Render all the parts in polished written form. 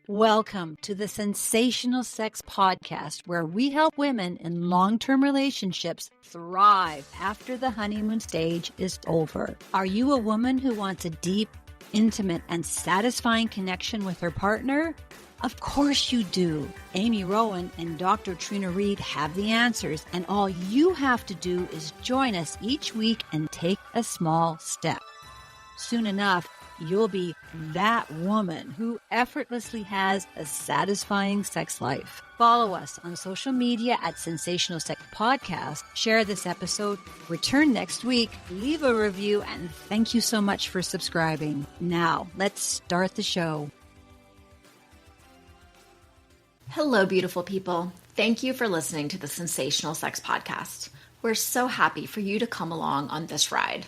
Welcome to the Sensational Sex Podcast, where we help women in long-term relationships thrive after the honeymoon stage is over. Are you a woman who wants a deep, intimate, and satisfying connection with her partner? Of course you do. Amy Rowan and Dr. Trina Reed have the answers, and all you have to do is join us each week and take a small step. Soon enough, you'll be that woman who effortlessly has a satisfying sex life. Follow us on social media at Sensational Sex Podcast. Share this episode. Return next week. Leave a review. And thank you so much for subscribing. Now, let's start the show. Hello, beautiful people. Thank you for listening to the Sensational Sex Podcast. We're so happy for you to come along on this ride.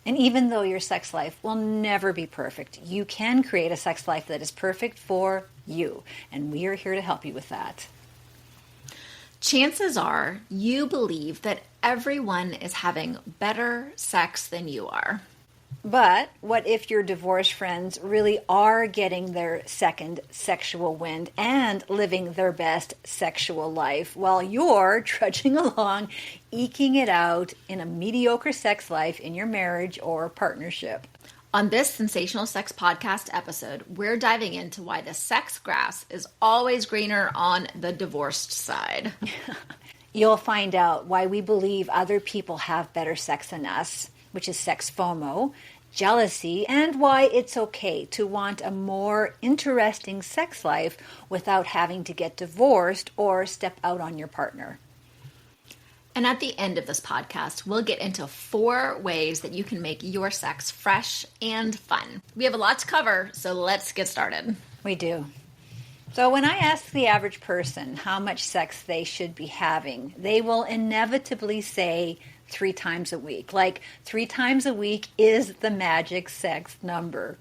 And even though your sex life will never be perfect, you can create a sex life that is perfect for you. And we are here to help you with that. Chances are you believe that everyone is having better sex than you are. But what if your divorced friends really are getting their second sexual wind and living their best sexual life while you're trudging along, eking it out in a mediocre sex life in your marriage or partnership? On this Sensational Sex Podcast episode, we're diving into why the sex grass is always greener on the divorced side. You'll find out why we believe other people have better sex than us, which is sex FOMO, jealousy, and why it's okay to want a more interesting sex life without having to get divorced or step out on your partner. And at the end of this podcast, we'll get into 4 ways that you can make your sex fresh and fun. We have a lot to cover, so let's get started. We do. So when I ask the average person how much sex they should be having, they will inevitably say 3 times a week. Like 3 times a week is the magic sex number.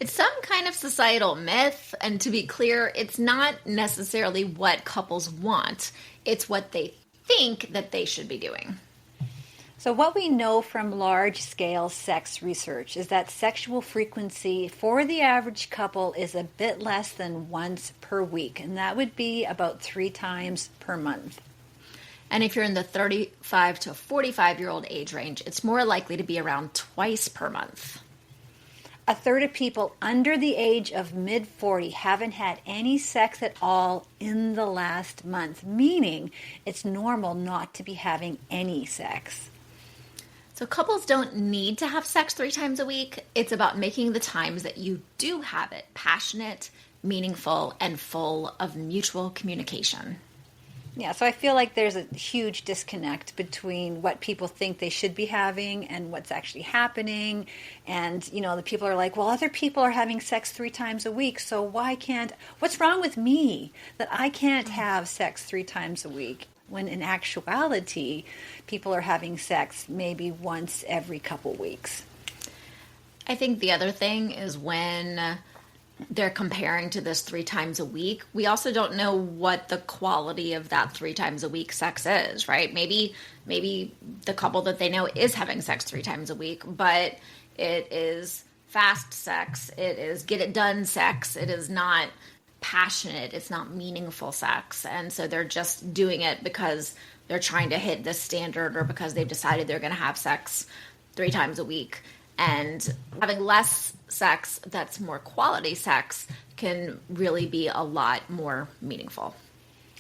It's some kind of societal myth, and to be clear, it's not necessarily what couples want. It's what they think that they should be doing. So what we know from large-scale sex research is that sexual frequency for the average couple is a bit less than once per week, and that would be about 3 times per month. And if you're in the 35 to 45-year-old age range, it's more likely to be around twice per month. A third of people under the age of mid-40 haven't had any sex at all in the last month, meaning it's normal not to be having any sex. So couples don't need to have sex 3 times a week. It's about making the times that you do have it passionate, meaningful, and full of mutual communication. Yeah, so I feel like there's a huge disconnect between what people think they should be having and what's actually happening. And, you know, the people are like, well, other people are having sex 3 times a week, so what's wrong with me that I can't have sex 3 times a week? When in actuality, people are having sex maybe once every couple weeks. I think the other thing is when they're comparing to this 3 times a week, we also don't know what the quality of that 3 times a week sex is, right? Maybe the couple that they know is having sex 3 times a week, but it is fast sex, it is get it done sex, it is not passionate, it's not meaningful sex. And so they're just doing it because they're trying to hit this standard or because they've decided they're going to have sex 3 times a week. And having less sex that's more quality sex can really be a lot more meaningful.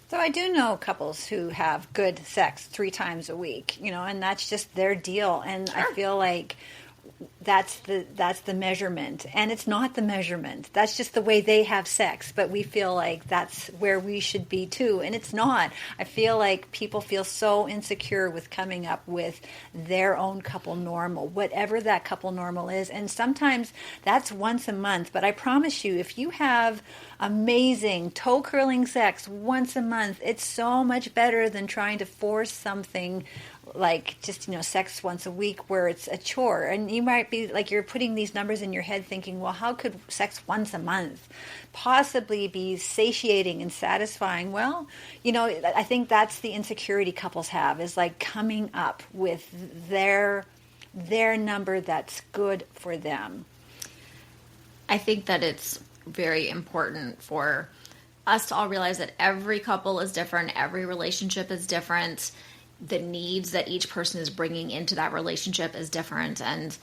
So I do know couples who have good sex 3 times a week, you know, and that's just their deal. And sure. I feel like that's the measurement, and it's not the measurement. That's just the way they have sex, but we feel like that's where we should be too, and it's not. I feel like people feel so insecure with coming up with their own couple normal, whatever that couple normal is, and sometimes that's once a month, but I promise you, if you have amazing toe-curling sex once a month, it's so much better than trying to force something like just, you know, sex once a week where it's a chore. And you might be like, you're putting these numbers in your head thinking, well, how could sex once a month possibly be satiating and satisfying? Well, you know, I think that's the insecurity couples have, is like coming up with their number that's good for them. I think that it's very important for us to all realize that every couple is different, every relationship is different, the needs that each person is bringing into that relationship is different. And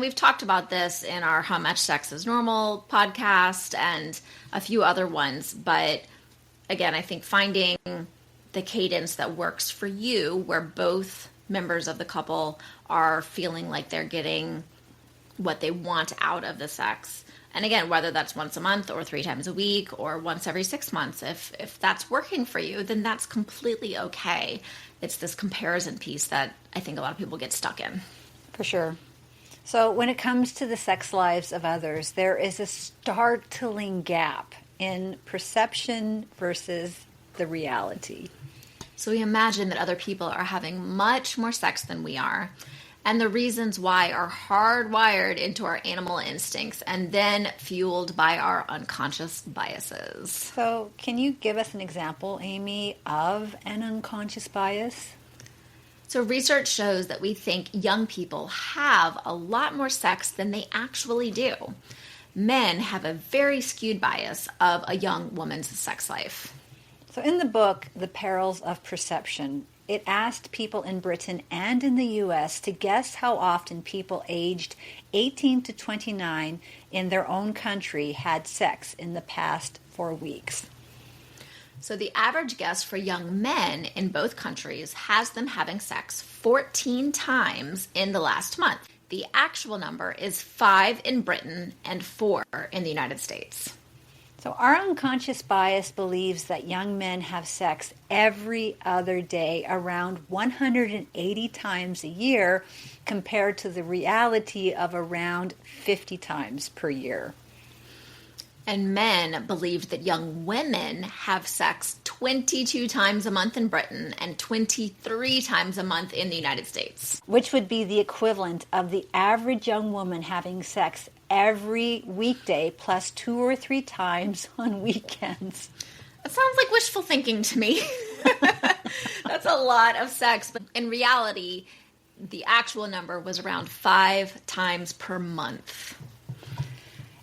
we've talked about this in our How Much Sex is Normal podcast and a few other ones. But again, I think finding the cadence that works for you, where both members of the couple are feeling like they're getting what they want out of the sex. And again, whether that's once a month or 3 times a week or once every 6 months, if that's working for you, then that's completely okay. It's this comparison piece that I think a lot of people get stuck in. For sure. So when it comes to the sex lives of others, there is a startling gap in perception versus the reality. So we imagine that other people are having much more sex than we are. And the reasons why are hardwired into our animal instincts and then fueled by our unconscious biases. So can you give us an example, Amy, of an unconscious bias? So research shows that we think young people have a lot more sex than they actually do. Men have a very skewed bias of a young woman's sex life. So in the book, The Perils of Perception, it asked people in Britain and in the U.S. to guess how often people aged 18 to 29 in their own country had sex in the past 4 weeks. So the average guess for young men in both countries has them having sex 14 times in the last month. The actual number is 5 in Britain and 4 in the United States. So our unconscious bias believes that young men have sex every other day, around 180 times a year, compared to the reality of around 50 times per year. And men believe that young women have sex 22 times a month in Britain and 23 times a month in the United States. Which would be the equivalent of the average young woman having sex every weekday plus 2 or 3 times on weekends. That sounds like wishful thinking to me. That's a lot of sex. But in reality, the actual number was around 5 times per month.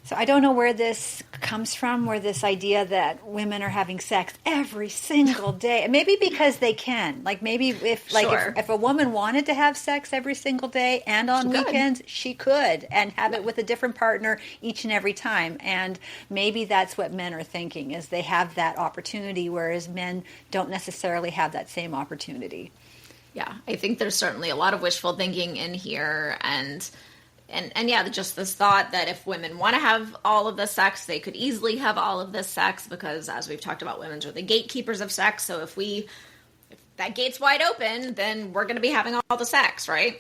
So I don't know where this comes from, where this idea that women are having sex every single day. Maybe because they can. Like maybe if a woman wanted to have sex every single day and on weekends, she could and have it with a different partner each and every time. And maybe that's what men are thinking, is they have that opportunity, whereas men don't necessarily have that same opportunity. Yeah, I think there's certainly a lot of wishful thinking in here, and yeah, just this thought that if women want to have all of this sex, they could easily have all of this sex because, as we've talked about, women are the gatekeepers of sex. So if that gate's wide open, then we're going to be having all the sex, right?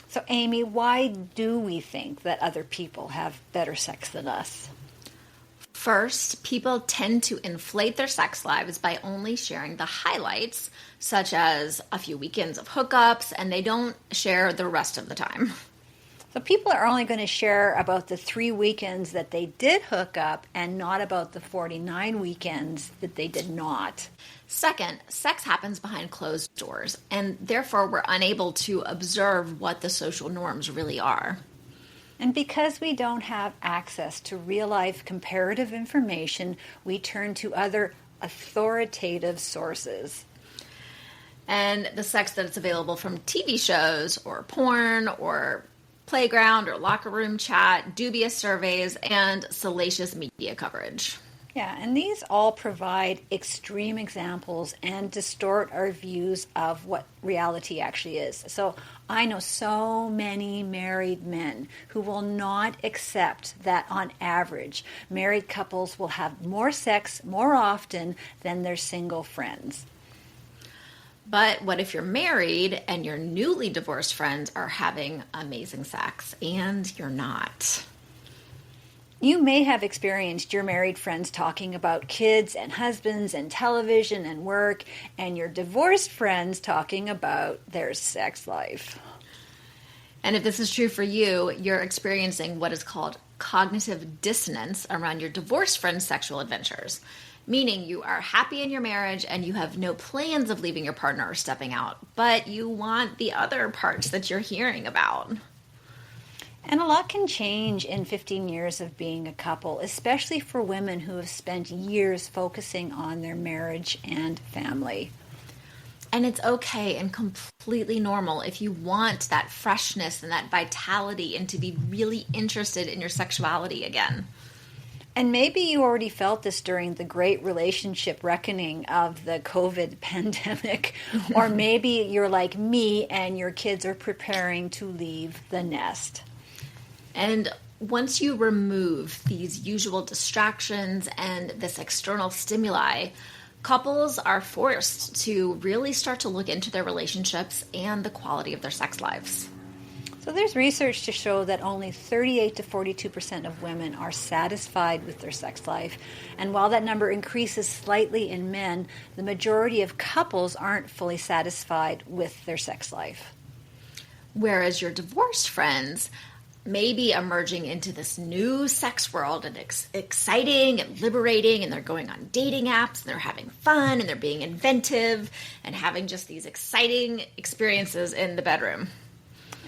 So, Amy, why do we think that other people have better sex than us? First, people tend to inflate their sex lives by only sharing the highlights, such as a few weekends of hookups, and they don't share the rest of the time. So people are only going to share about the 3 weekends that they did hook up and not about the 49 weekends that they did not. Second, sex happens behind closed doors, and therefore we're unable to observe what the social norms really are. And because we don't have access to real-life comparative information, we turn to other authoritative sources. And the sex that's available from TV shows or porn or playground or locker room chat, dubious surveys, and salacious media coverage. Yeah, and these all provide extreme examples and distort our views of what reality actually is. So I know so many married men who will not accept that on average, married couples will have more sex more often than their single friends. But what if you're married and your newly divorced friends are having amazing sex and you're not? You may have experienced your married friends talking about kids and husbands and television and work, and your divorced friends talking about their sex life. And if this is true for you, you're experiencing what is called cognitive dissonance around your divorced friends' sexual adventures. Meaning you are happy in your marriage and you have no plans of leaving your partner or stepping out, but you want the other parts that you're hearing about. And a lot can change in 15 years of being a couple, especially for women who have spent years focusing on their marriage and family. And it's okay and completely normal if you want that freshness and that vitality and to be really interested in your sexuality again. And maybe you already felt this during the great relationship reckoning of the COVID pandemic. Or maybe you're like me and your kids are preparing to leave the nest. And once you remove these usual distractions and this external stimuli, couples are forced to really start to look into their relationships and the quality of their sex lives. So there's research to show that only 38 to 42% of women are satisfied with their sex life. And while that number increases slightly in men, the majority of couples aren't fully satisfied with their sex life. Whereas your divorced friends may be emerging into this new sex world and exciting and liberating, and they're going on dating apps and they're having fun and they're being inventive and having just these exciting experiences in the bedroom.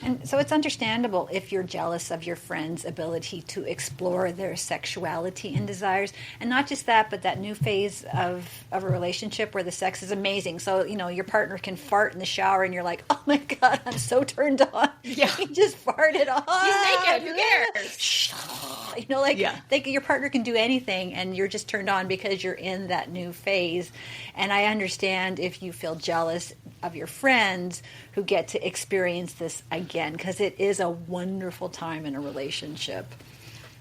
And so it's understandable if you're jealous of your friend's ability to explore their sexuality and desires. And not just that, but that new phase of a relationship where the sex is amazing. So, your partner can fart in the shower and you're like, oh my God, I'm so turned on. Yeah. He just farted on. He's naked. Who cares? Your partner can do anything and you're just turned on because you're in that new phase. And I understand if you feel jealous of your friends who get to experience this again, because it is a wonderful time in a relationship.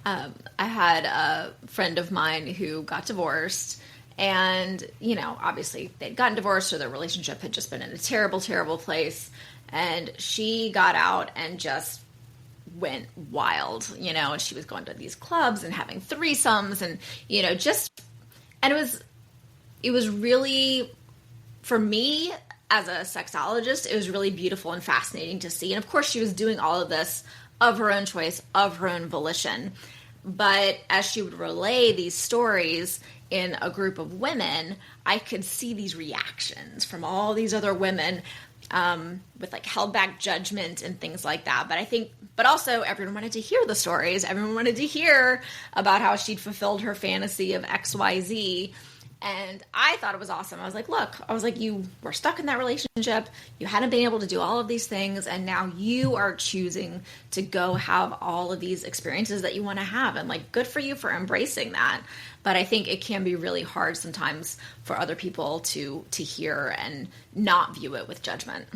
I had a friend of mine who got divorced, and, obviously they'd gotten divorced or their relationship had just been in a terrible, terrible place. And she got out and just went wild, and she was going to these clubs and having threesomes and, and it was really, for me, as a sexologist, it was really beautiful and fascinating to see. And of course, she was doing all of this of her own choice, of her own volition. But as she would relay these stories in a group of women, I could see these reactions from all these other women with held back judgment and things like that. But also everyone wanted to hear the stories. Everyone wanted to hear about how she'd fulfilled her fantasy of XYZ. And I thought it was awesome. I was like, look, you were stuck in that relationship. You hadn't been able to do all of these things. And now you are choosing to go have all of these experiences that you want to have. And good for you for embracing that. But I think it can be really hard sometimes for other people to hear and not view it with judgment.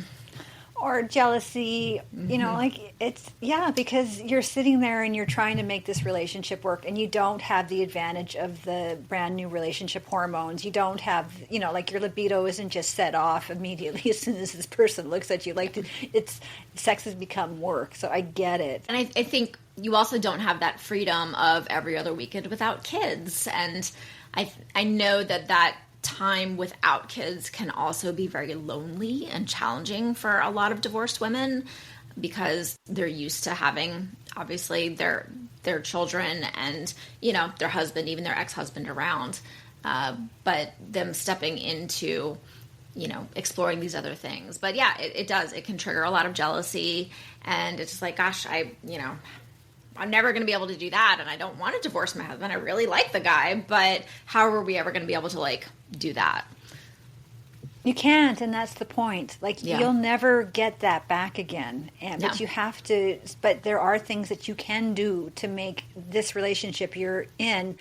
Or jealousy, because you're sitting there and you're trying to make this relationship work and you don't have the advantage of the brand new relationship hormones. You don't have, your libido isn't just set off immediately as soon as this person looks at you. Sex has become work. So I get it. And I think you also don't have that freedom of every other weekend without kids. And I know that time without kids can also be very lonely and challenging for a lot of divorced women because they're used to having obviously their children and their husband, even their ex-husband around, but them stepping into exploring these other things. But yeah, it can trigger a lot of jealousy, and it's just like, gosh, I'm never going to be able to do that, and I don't want to divorce my husband. I really like the guy, but how are we ever going to be able to do that? You can't, and that's the point. You'll never get that back again. But you have to. But there are things that you can do to make this relationship you're in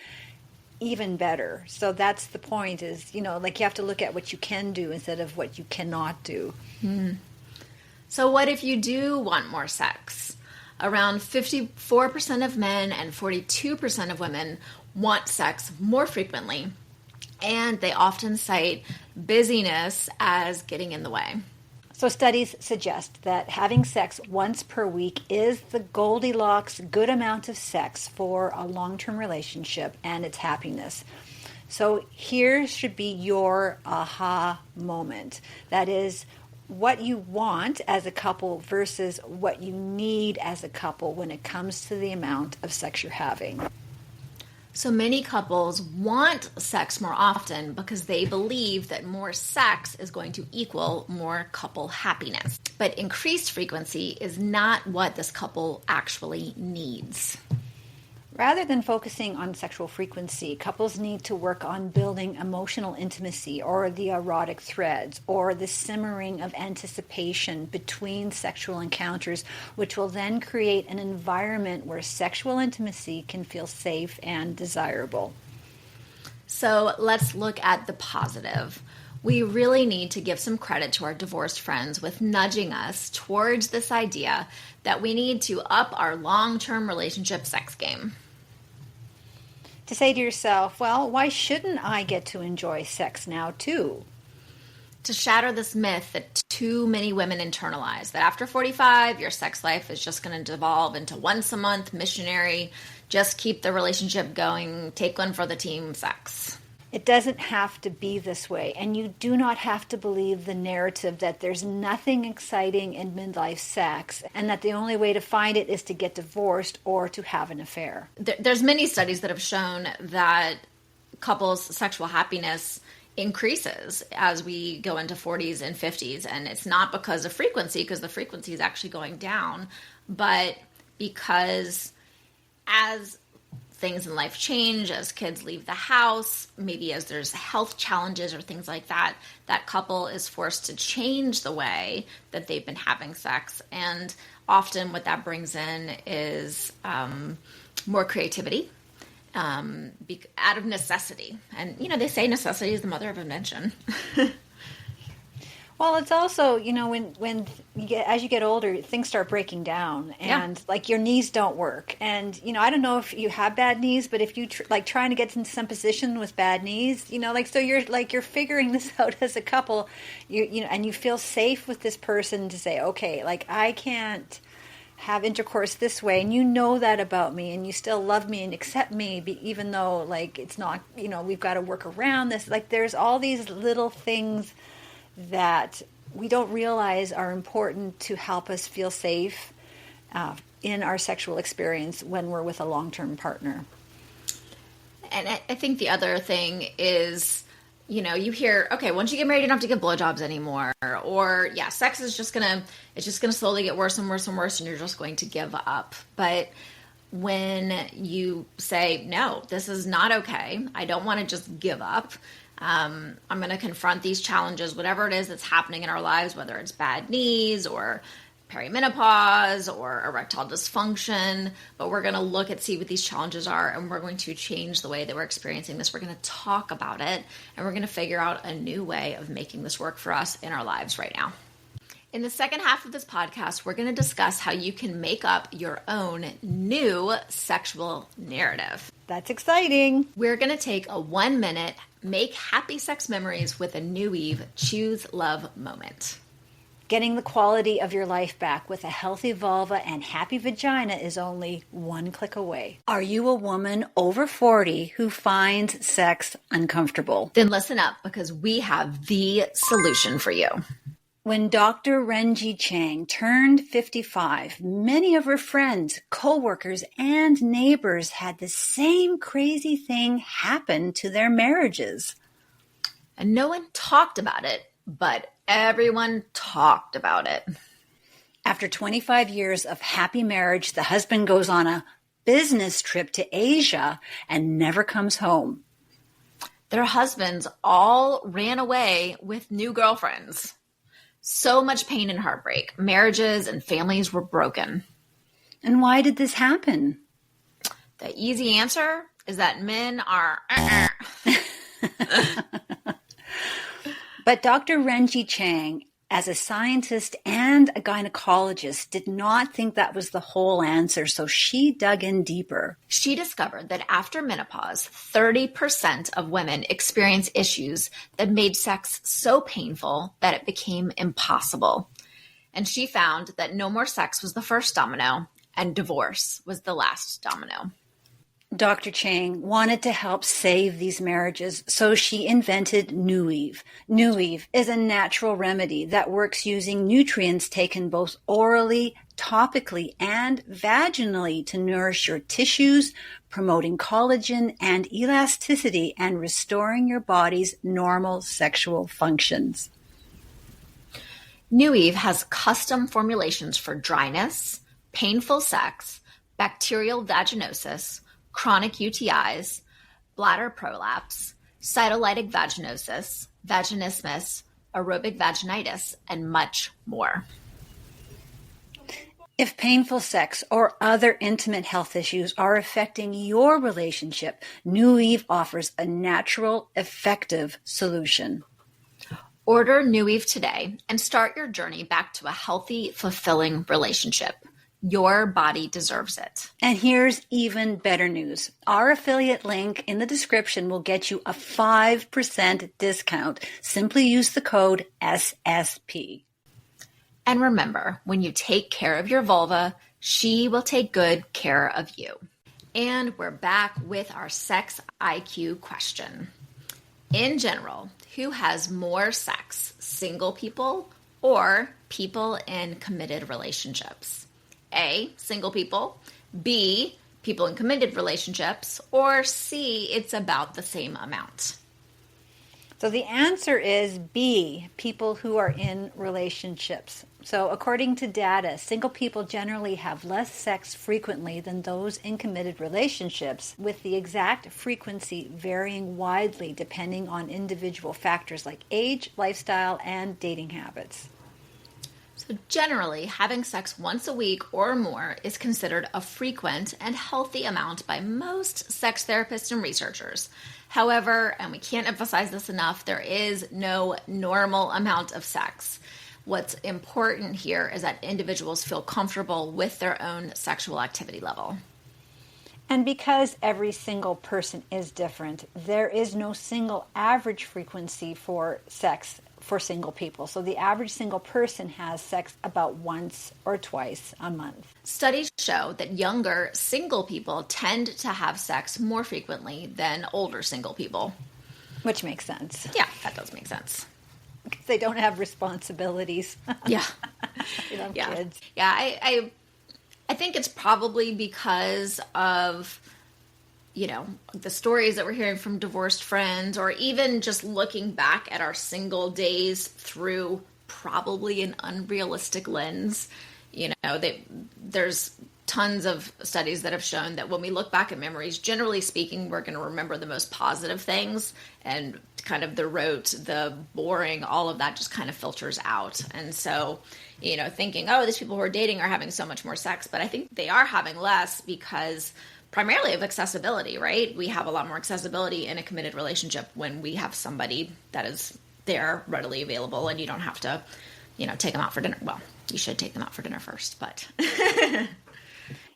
even better. So that's the point. Is you have to look at what you can do instead of what you cannot do. So what if you do want more sex? Around 54% of men and 42% of women want sex more frequently, and they often cite busyness as getting in the way. So studies suggest that having sex once per week is the Goldilocks good amount of sex for a long-term relationship and its happiness. So here should be your aha moment. That is, what you want as a couple versus what you need as a couple when it comes to the amount of sex you're having. So many couples want sex more often because they believe that more sex is going to equal more couple happiness. But increased frequency is not what this couple actually needs. Rather than focusing on sexual frequency, couples need to work on building emotional intimacy or the erotic threads or the simmering of anticipation between sexual encounters, which will then create an environment where sexual intimacy can feel safe and desirable. So let's look at the positive. We really need to give some credit to our divorced friends with nudging us towards this idea that we need to up our long-term relationship sex game. To say to yourself, well, why shouldn't I get to enjoy sex now too? To shatter this myth that too many women internalize, that after 45, your sex life is just going to devolve into once a month missionary, just keep the relationship going, take one for the team sex. It doesn't have to be this way, and you do not have to believe the narrative that there's nothing exciting in midlife sex and that the only way to find it is to get divorced or to have an affair. There's many studies that have shown that couples' sexual happiness increases as we go into 40s and 50s, and it's not because of frequency, because the frequency is actually going down, but because as things in life change, as kids leave the house, maybe as there's health challenges or things like that, that couple is forced to change the way that they've been having sex. And often what that brings in is more creativity out of necessity. And, they say necessity is the mother of invention. Well, it's also, when as you get older, things start breaking down, and like your knees don't work. And, I don't know if you have bad knees, but if you trying to get into some position with bad knees, so you're figuring this out as a couple, and you feel safe with this person to say, okay, I can't have intercourse this way, and you know that about me, and you still love me and accept me, even though it's not, we've got to work around this. There's all these little things that we don't realize are important to help us feel safe in our sexual experience when we're with a long-term partner. And I think the other thing is, you hear, okay, once you get married, you don't have to give blowjobs anymore. Or, sex is just gonna slowly get worse and worse and worse, and you're just going to give up. But when you say, no, this is not okay, I don't want to just give up, I'm going to confront these challenges, whatever it is that's happening in our lives, whether it's bad knees or perimenopause or erectile dysfunction, but we're going to see what these challenges are, and we're going to change the way that we're experiencing this. We're going to talk about it, and we're going to figure out a new way of making this work for us in our lives right now. In the second half of this podcast, we're going to discuss how you can make up your own new sexual narrative. That's exciting. We're going to take a 1-minute make happy sex memories with a New Eve choose love moment. Getting the quality of your life back with a healthy vulva and happy vagina is only one click away. Are you a woman over 40 who finds sex uncomfortable? Then listen up, because we have the solution for you. When Dr. Renji Chang turned 55, many of her friends, co-workers, and neighbors had the same crazy thing happen to their marriages. And no one talked about it, but everyone talked about it. After 25 years of happy marriage, the husband goes on a business trip to Asia and never comes home. Their husbands all ran away with new girlfriends. So much pain and heartbreak. Marriages and families were broken. And why did this happen? The easy answer is that men are... But Dr. Renji Chang, as a scientist and a gynecologist, did not think that was the whole answer, so she dug in deeper. She discovered that after menopause, 30% of women experience issues that made sex so painful that it became impossible. And she found that no more sex was the first domino, and divorce was the last domino. Dr. Chang wanted to help save these marriages, so she invented New Eve. New Eve is a natural remedy that works using nutrients taken both orally, topically, and vaginally to nourish your tissues, promoting collagen and elasticity, and restoring your body's normal sexual functions. New Eve has custom formulations for dryness, painful sex, bacterial vaginosis, chronic UTIs, bladder prolapse, cytolytic vaginosis, vaginismus, aerobic vaginitis, and much more. If painful sex or other intimate health issues are affecting your relationship, New Eve offers a natural, effective solution. Order New Eve today and start your journey back to a healthy, fulfilling relationship. Your body deserves it. And here's even better news. Our affiliate link in the description will get you a 5% discount. Simply use the code SSP. And remember, when you take care of your vulva, she will take good care of you. And we're back with our sex IQ question. In general, who has more sex, single people or people in committed relationships? A, single people, B, people in committed relationships, or C, it's about the same amount. So the answer is B, people who are in relationships. So according to data, single people generally have less sex frequently than those in committed relationships, with the exact frequency varying widely depending on individual factors like age, lifestyle, and dating habits. So generally, having sex once a week or more is considered a frequent and healthy amount by most sex therapists and researchers. However, and we can't emphasize this enough, there is no normal amount of sex. What's important here is that individuals feel comfortable with their own sexual activity level. And because every single person is different, there is no single average frequency for sex for single people. So the average single person has sex about once or twice a month. Studies show that younger single people tend to have sex more frequently than older single people. Which makes sense. Yeah, that does make sense. Because they don't have responsibilities. Yeah. They don't have Yeah. kids. Yeah, I think it's probably because of, you know, the stories that we're hearing from divorced friends, or even just looking back at our single days through probably an unrealistic lens. You know, there's tons of studies that have shown that when we look back at memories, generally speaking, we're going to remember the most positive things, and kind of the rote, the boring, all of that just kind of filters out. And so, you know, thinking, oh, these people who are dating are having so much more sex, but I think they are having less because primarily of accessibility, right? We have a lot more accessibility in a committed relationship when we have somebody that is there readily available, and you don't have to, you know, take them out for dinner. Well, you should take them out for dinner first, but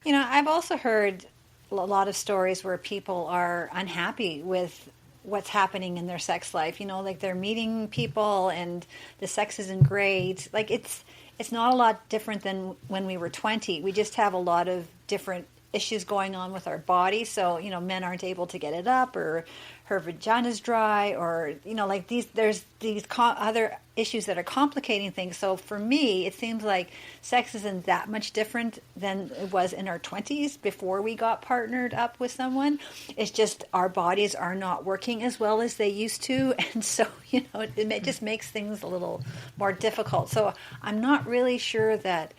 You know, I've also heard a lot of stories where people are unhappy with what's happening in their sex life. You know, like they're meeting people and the sex isn't great. Like it's not a lot different than when we were 20. We just have a lot of different issues going on with our body. So, you know, men aren't able to get it up, or her vagina's dry, or, you know, like there's these other issues that are complicating things. So for me, it seems like sex isn't that much different than it was in our 20s before we got partnered up with someone. It's just our bodies are not working as well as they used to. And so, you know, it just makes things a little more difficult. So I'm not really sure that,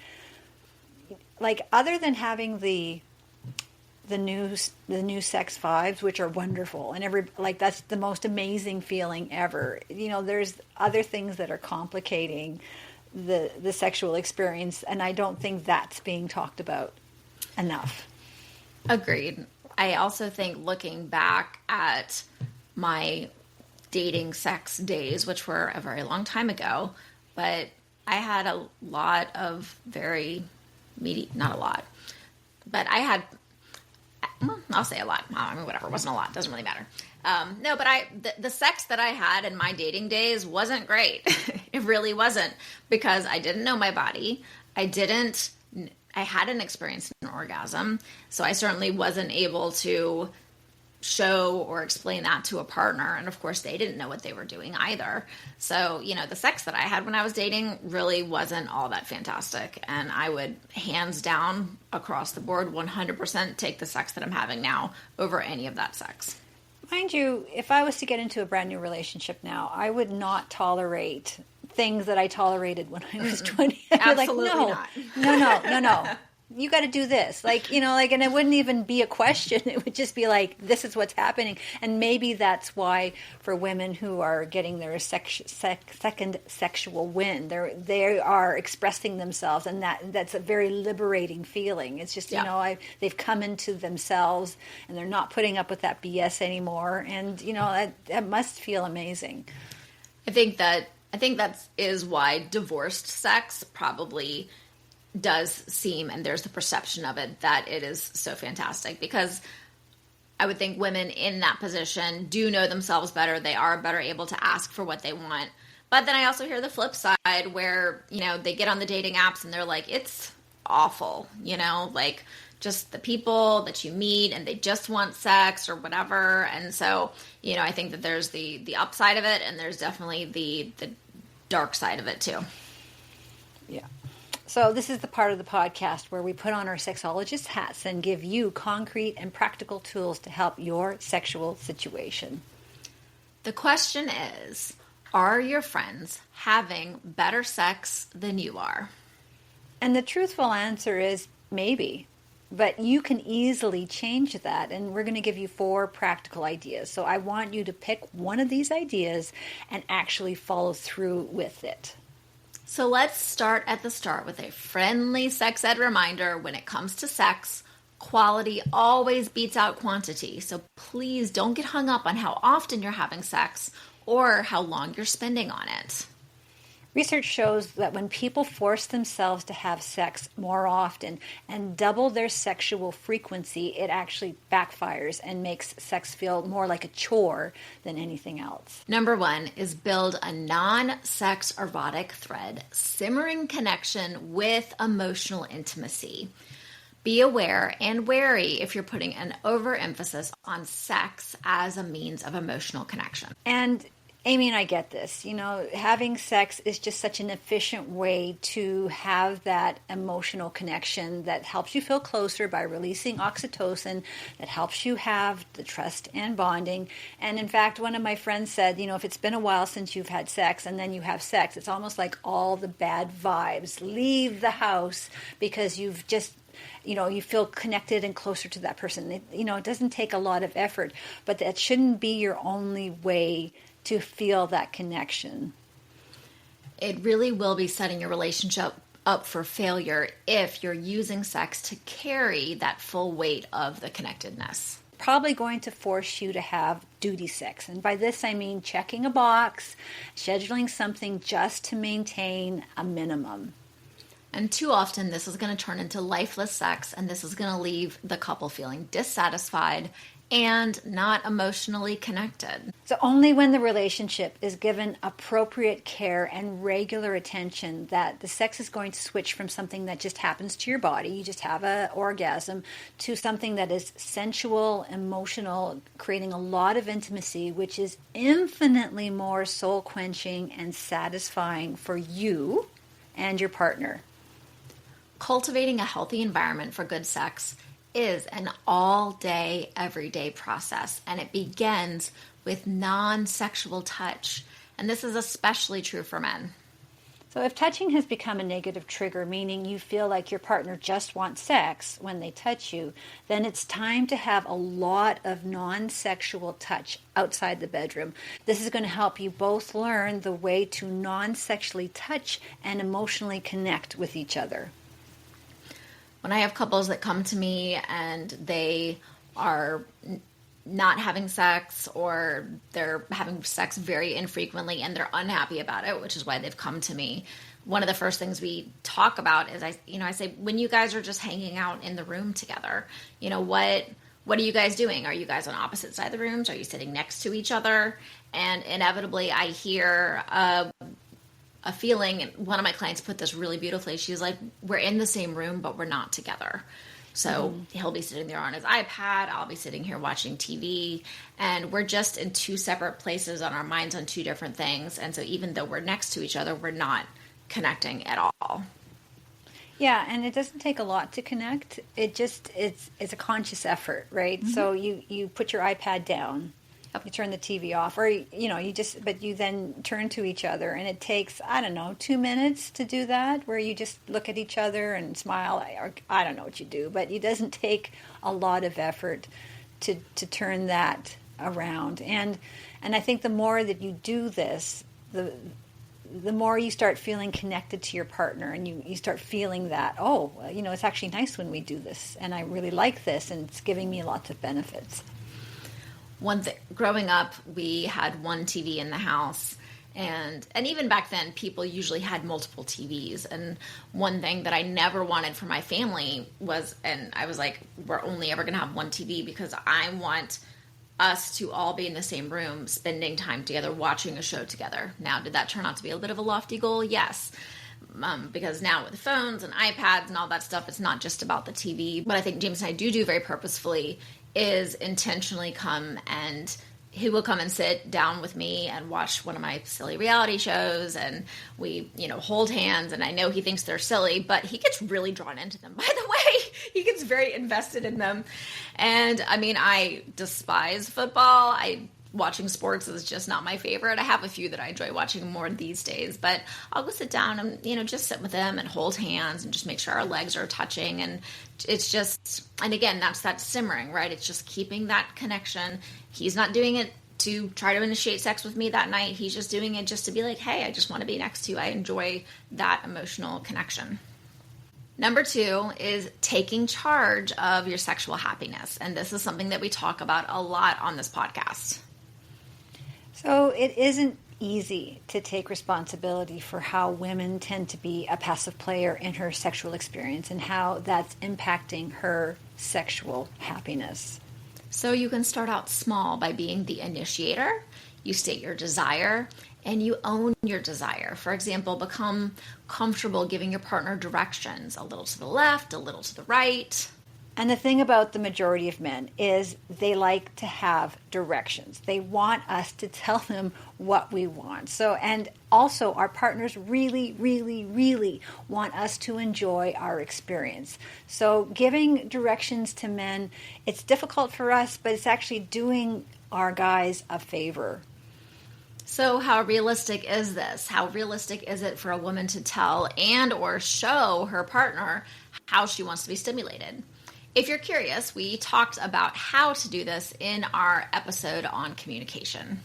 like, other than having the new sex vibes, which are wonderful, and that's the most amazing feeling ever. You know, there's other things that are complicating the sexual experience, and I don't think that's being talked about enough. Agreed. I also think looking back at my dating sex days, which were a very long time ago, but I had a lot of very meaty, not a lot, but I had, I'll say a lot. I mean, whatever. It wasn't a lot. Doesn't really matter. No, but the sex that I had in my dating days wasn't great. It really wasn't, because I didn't know my body. I hadn't experienced an orgasm. So I certainly wasn't able to show or explain that to a partner. And of course, they didn't know what they were doing either. So, you know, the sex that I had when I was dating really wasn't all that fantastic. And I would, hands down, across the board, 100% take the sex that I'm having now over any of that sex. Mind you, if I was to get into a brand new relationship now, I would not tolerate things that I tolerated when I was 20. Absolutely not. No. You got to do this. Like, and it wouldn't even be a question. It would just be like, this is what's happening. And maybe that's why for women who are getting their second sexual win, they are expressing themselves. And that's a very liberating feeling. It's just, they've come into themselves and they're not putting up with that BS anymore. And, that must feel amazing. I think that is why divorced sex probably does seem, and there's the perception of it, that it is so fantastic, because I would think women in that position do know themselves better. They are better able to ask for what they want. But then I also hear the flip side where, they get on the dating apps and they're like, it's awful, like just the people that you meet and they just want sex or whatever. And so, I think that there's the upside of it, and there's definitely the dark side of it too. Yeah. So this is the part of the podcast where we put on our sexologist hats and give you concrete and practical tools to help your sexual situation. The question is, are your friends having better sex than you are? And the truthful answer is maybe. But you can easily change that, and we're going to give you 4 practical ideas. So I want you to pick one of these ideas and actually follow through with it. So let's start at the start with a friendly sex ed reminder. When it comes to sex, quality always beats out quantity. So please don't get hung up on how often you're having sex or how long you're spending on it. Research shows that when people force themselves to have sex more often and double their sexual frequency, it actually backfires and makes sex feel more like a chore than anything else. Number 1 is build a non-sex erotic thread, simmering connection with emotional intimacy. Be aware and wary if you're putting an overemphasis on sex as a means of emotional connection. And Amy and I get this. Having sex is just such an efficient way to have that emotional connection that helps you feel closer by releasing oxytocin, that helps you have the trust and bonding. And in fact, one of my friends said, if it's been a while since you've had sex and then you have sex, it's almost like all the bad vibes leave the house because you've just you feel connected and closer to that person. It doesn't take a lot of effort, but that shouldn't be your only way to feel that connection. It really will be setting your relationship up for failure if you're using sex to carry that full weight of the connectedness. Probably going to force you to have duty sex. And by this I mean checking a box, scheduling something just to maintain a minimum. And too often this is going to turn into lifeless sex, and this is going to leave the couple feeling dissatisfied and not emotionally connected. So only when the relationship is given appropriate care and regular attention that the sex is going to switch from something that just happens to your body, you just have an orgasm, to something that is sensual, emotional, creating a lot of intimacy, which is infinitely more soul-quenching and satisfying for you and your partner. Cultivating a healthy environment for good sex is an all-day, everyday process, and it begins with non-sexual touch. And this is especially true for men. So if touching has become a negative trigger, meaning you feel like your partner just wants sex when they touch you, then it's time to have a lot of non-sexual touch outside the bedroom. This is going to help you both learn the way to non-sexually touch and emotionally connect with each other. When I have couples that come to me and they are not having sex, or they're having sex very infrequently and they're unhappy about it, which is why they've come to me, one of the first things we talk about is I say, when you guys are just hanging out in the room together, what are you guys doing? Are you guys on opposite sides of the rooms? Are you sitting next to each other? And inevitably I hear a feeling, and one of my clients put this really beautifully. She's like, we're in the same room, but we're not together. So he'll be sitting there on his iPad. I'll be sitting here watching TV, and we're just in 2 separate places on our minds on 2 different things. And so even though we're next to each other, we're not connecting at all. Yeah, and it doesn't take a lot to connect. It's a conscious effort, right? Mm-hmm. So you put your iPad down. You turn the TV off, or but you then turn to each other, and it takes, I don't know, 2 minutes to do that, where you just look at each other and smile, or I don't know what you do, but it doesn't take a lot of effort to turn that around. And I think the more that you do this, the more you start feeling connected to your partner, and you start feeling that, it's actually nice when we do this, and I really like this, and it's giving me lots of benefits. Growing up, we had one TV in the house, and even back then, people usually had multiple TVs. And one thing that I never wanted for my family was, and I was like, we're only ever going to have one TV because I want us to all be in the same room, spending time together, watching a show together. Now, did that turn out to be a bit of a lofty goal? Yes. Because now with phones and iPads and all that stuff, it's not just about the TV. But I think James and I do very purposefully is intentionally he will come and sit down with me and watch one of my silly reality shows, and we, hold hands, and I know he thinks they're silly, but he gets really drawn into them, by the way. He gets very invested in them. And I despise football. Watching sports is just not my favorite. I have a few that I enjoy watching more these days, but I'll go sit down and, just sit with him and hold hands and just make sure our legs are touching. And it's just, and again, that's that simmering, right? It's just keeping that connection. He's not doing it to try to initiate sex with me that night. He's just doing it just to be like, hey, I just want to be next to you. I enjoy that emotional connection. Number 2 is taking charge of your sexual happiness. And this is something that we talk about a lot on this podcast. So it isn't easy to take responsibility for how women tend to be a passive player in her sexual experience and how that's impacting her sexual happiness. So you can start out small by being the initiator. You state your desire and you own your desire. For example, become comfortable giving your partner directions, a little to the left, a little to the right. And the thing about the majority of men is they like to have directions. They want us to tell them what we want. So, and also our partners really, really, really want us to enjoy our experience. So giving directions to men, it's difficult for us, but it's actually doing our guys a favor. So how realistic is this? How realistic is it for a woman to tell and or show her partner how she wants to be stimulated? If you're curious, we talked about how to do this in our episode on communication.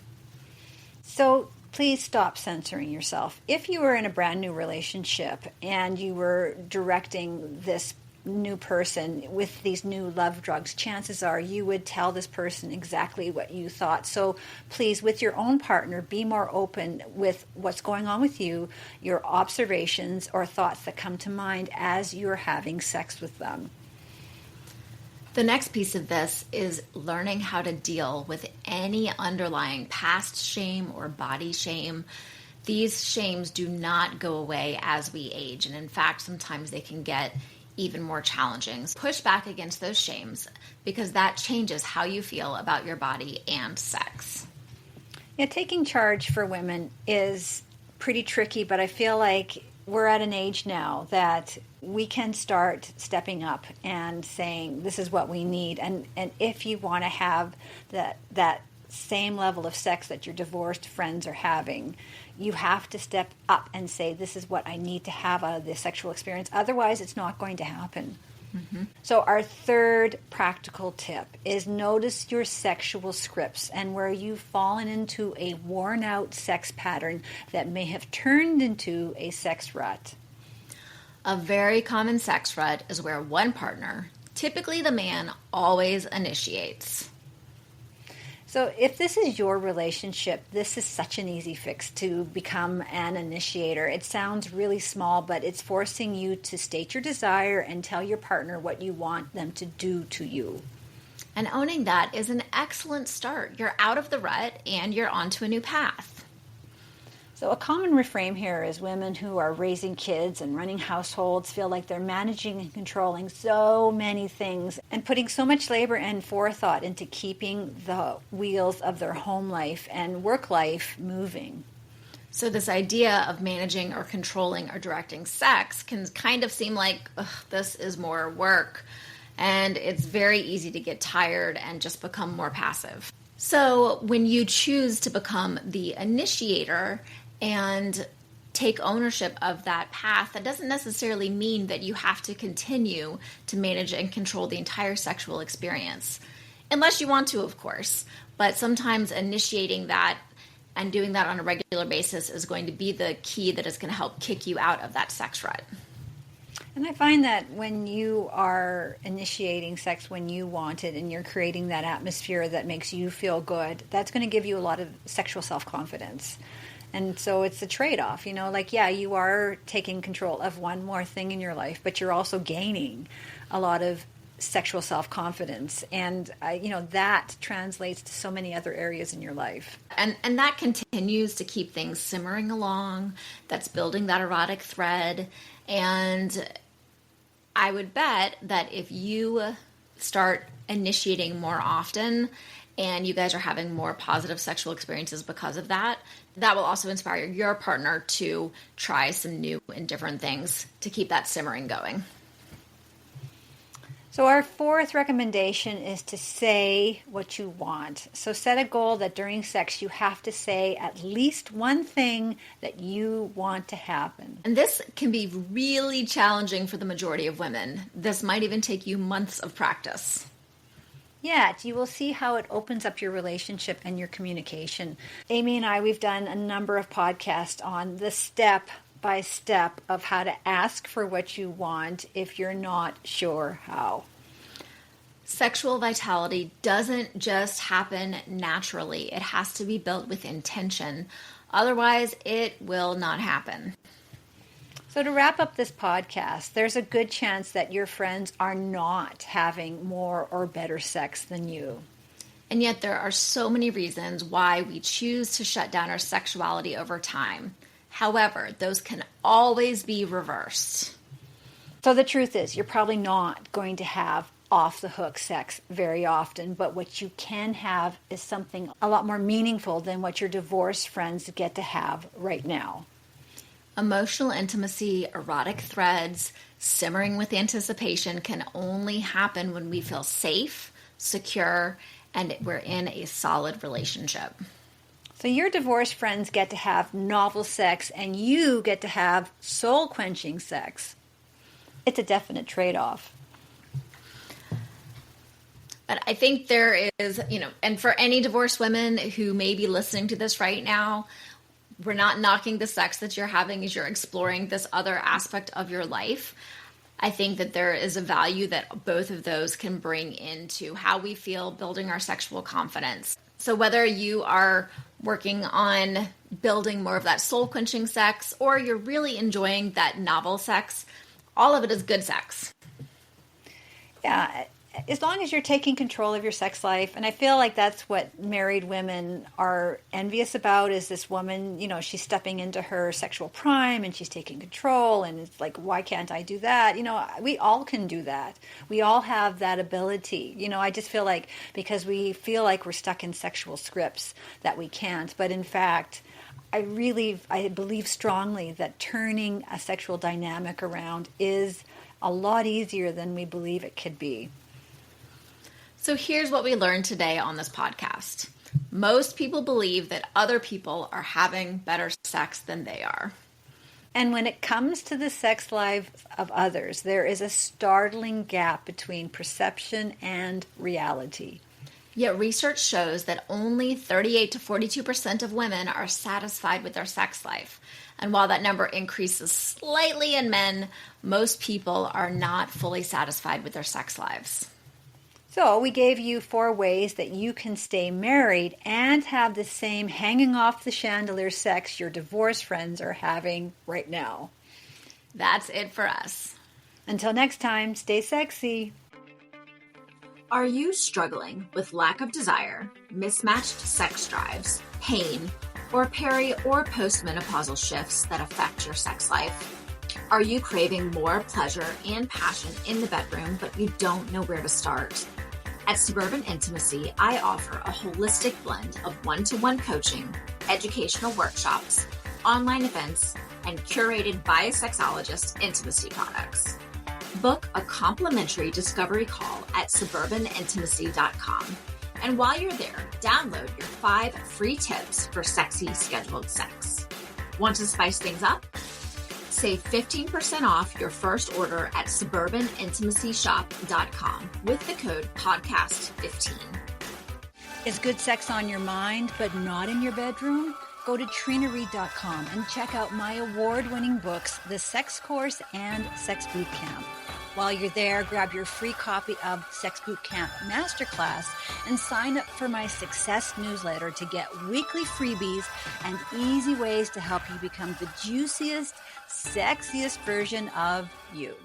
So please stop censoring yourself. If you were in a brand new relationship and you were directing this new person with these new love drugs, chances are you would tell this person exactly what you thought. So please, with your own partner, be more open with what's going on with you, your observations or thoughts that come to mind as you're having sex with them. The next piece of this is learning how to deal with any underlying past shame or body shame. These shames do not go away as we age, and in fact, sometimes they can get even more challenging. Push back against those shames because that changes how you feel about your body and sex. Yeah, taking charge for women is pretty tricky, but I feel like we're at an age now that we can start stepping up and saying, this is what we need. And if you want to have that same level of sex that your divorced friends are having, you have to step up and say, this is what I need to have out of this sexual experience. Otherwise, it's not going to happen. Mm-hmm. So our third practical tip is notice your sexual scripts and where you've fallen into a worn out sex pattern that may have turned into a sex rut. A very common sex rut is where one partner, typically the man, always initiates. So if this is your relationship, this is such an easy fix to become an initiator. It sounds really small, but it's forcing you to state your desire and tell your partner what you want them to do to you. And owning that is an excellent start. You're out of the rut and you're onto a new path. So a common refrain here is women who are raising kids and running households feel like they're managing and controlling so many things and putting so much labor and forethought into keeping the wheels of their home life and work life moving. So this idea of managing or controlling or directing sex can kind of seem like, this is more work. And it's very easy to get tired and just become more passive. So when you choose to become the initiator and take ownership of that path, that doesn't necessarily mean that you have to continue to manage and control the entire sexual experience. Unless you want to, of course. But sometimes initiating that and doing that on a regular basis is going to be the key that is going to help kick you out of that sex rut. And I find that when you are initiating sex when you want it and you're creating that atmosphere that makes you feel good, that's going to give you a lot of sexual self-confidence. And so it's a trade-off, you are taking control of one more thing in your life, but you're also gaining a lot of sexual self-confidence. And, that translates to so many other areas in your life. And that continues to keep things simmering along. That's building that erotic thread. And I would bet that if you start initiating more often and you guys are having more positive sexual experiences because of that, that will also inspire your partner to try some new and different things to keep that simmering going. So our fourth recommendation is to say what you want. So set a goal that during sex you have to say at least one thing that you want to happen. And this can be really challenging for the majority of women. This might even take you months of practice. Yet you will see how it opens up your relationship and your communication. Amy and I, we've done a number of podcasts on the step by step of how to ask for what you want if you're not sure how. Sexual vitality doesn't just happen naturally. It has to be built with intention. Otherwise, it will not happen. So to wrap up this podcast, there's a good chance that your friends are not having more or better sex than you. And yet there are so many reasons why we choose to shut down our sexuality over time. However, those can always be reversed. So the truth is, you're probably not going to have off-the-hook sex very often, but what you can have is something a lot more meaningful than what your divorced friends get to have right now. Emotional intimacy, erotic threads, simmering with anticipation can only happen when we feel safe, secure, and we're in a solid relationship. So your divorced friends get to have novel sex and you get to have soul-quenching sex. It's a definite trade-off. But I think there is, and for any divorced women who may be listening to this right now, we're not knocking the sex that you're having as you're exploring this other aspect of your life. I think that there is a value that both of those can bring into how we feel building our sexual confidence. So whether you are working on building more of that soul-quenching sex or you're really enjoying that novel sex, all of it is good sex. Yeah, as long as you're taking control of your sex life. And I feel like that's what married women are envious about, is this woman, she's stepping into her sexual prime and she's taking control. And it's like, why can't I do that? We all can do that. We all have that ability. I just feel like because we feel like we're stuck in sexual scripts that we can't. But in fact, I believe strongly that turning a sexual dynamic around is a lot easier than we believe it could be. So here's what we learned today on this podcast. Most people believe that other people are having better sex than they are. And when it comes to the sex lives of others, there is a startling gap between perception and reality. Yet research shows that only 38 to 42% of women are satisfied with their sex life. And while that number increases slightly in men, most people are not fully satisfied with their sex lives. So we gave you 4 ways that you can stay married and have the same hanging off the chandelier sex your divorced friends are having right now. That's it for us. Until next time, stay sexy. Are you struggling with lack of desire, mismatched sex drives, pain, or peri- or postmenopausal shifts that affect your sex life? Are you craving more pleasure and passion in the bedroom, but you don't know where to start? At Suburban Intimacy, I offer a holistic blend of one-to-one coaching, educational workshops, online events, and curated by a sexologist intimacy products. Book a complimentary discovery call at suburbanintimacy.com. And while you're there, download your 5 free tips for sexy scheduled sex. Want to spice things up? Save 15% off your first order at suburbanintimacyshop.com with the code podcast15. Is good sex on your mind, but not in your bedroom? Go to trinareed.com and check out my award-winning books, The Sex Course and Sex Boot Camp. While you're there, grab your free copy of Sex Boot Camp Masterclass and sign up for my Success newsletter to get weekly freebies and easy ways to help you become the juiciest, sexiest version of you.